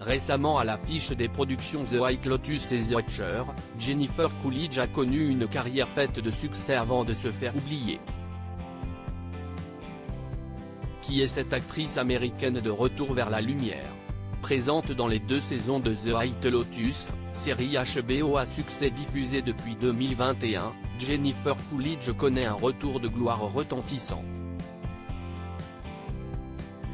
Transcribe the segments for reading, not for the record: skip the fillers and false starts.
Récemment à l'affiche des productions The White Lotus et The Watcher, Jennifer Coolidge a connu une carrière faite de succès avant de se faire oublier. Qui est cette actrice américaine de retour vers la lumière? Présente dans les 2 saisons de The White Lotus, série HBO à succès diffusée depuis 2021, Jennifer Coolidge connaît un retour de gloire retentissant.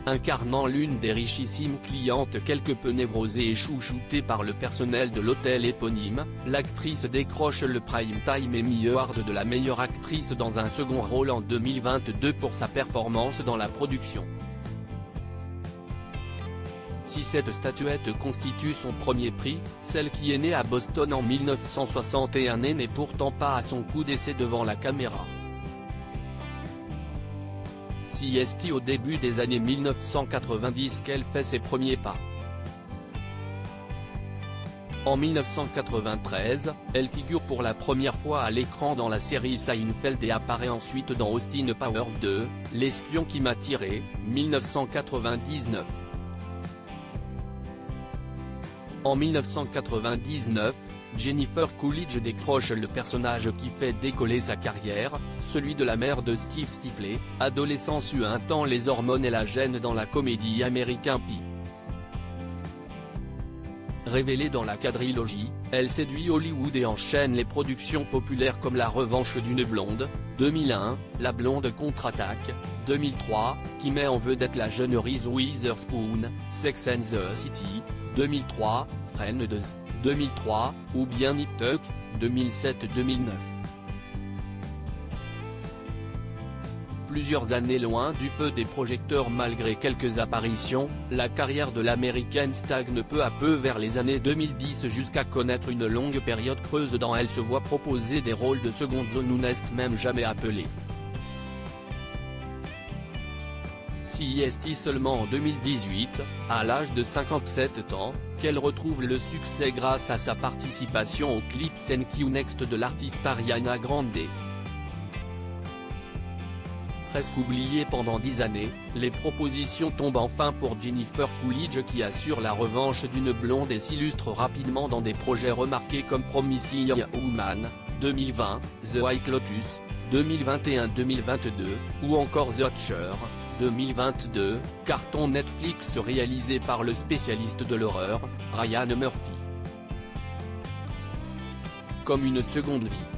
Incarnant l'une des richissimes clientes quelque peu névrosée et chouchoutée par le personnel de l'hôtel éponyme, l'actrice décroche le Prime Time Emmy Award de la meilleure actrice dans un second rôle en 2022 pour sa performance dans la production. Si cette statuette constitue son premier prix, celle qui est née à Boston en 1961 n'est pourtant pas à son coup d'essai devant la caméra. C'est au début des années 1990 qu'elle fait ses premiers pas. En 1993, elle figure pour la première fois à l'écran dans la série Seinfeld et apparaît ensuite dans Austin Powers 2, L'espion qui m'a tiré, 1999. En 1999, Jennifer Coolidge décroche le personnage qui fait décoller sa carrière, celui de la mère de Steve Stifler, adolescent suintant les hormones et la gêne dans la comédie American Pie. Révélée dans la quadrilogie, elle séduit Hollywood et enchaîne les productions populaires comme La Revanche d'une blonde, 2001, La blonde contre-attaque, 2003, qui met en vedette la jeune Reese Witherspoon, Sex and the City, 2003, Friends, 2003, ou bien Nip Tuck, 2007-2009. Plusieurs années loin du feu des projecteurs malgré quelques apparitions, la carrière de l'américaine stagne peu à peu vers les années 2010 jusqu'à connaître une longue période creuse dans elle se voit proposer des rôles de seconde zone ou n'est même jamais appelée. C'est seulement en 2018, à l'âge de 57 ans, qu'elle retrouve le succès grâce à sa participation au clip Thank You Next de l'artiste Ariana Grande. Presque oubliée pendant 10 années, les propositions tombent enfin pour Jennifer Coolidge qui assure la revanche d'une blonde et s'illustre rapidement dans des projets remarqués comme Promising Young Woman, 2020, The White Lotus, 2021-2022, ou encore The Watcher, 2022, carton Netflix réalisé par le spécialiste de l'horreur, Ryan Murphy. Comme une seconde vie.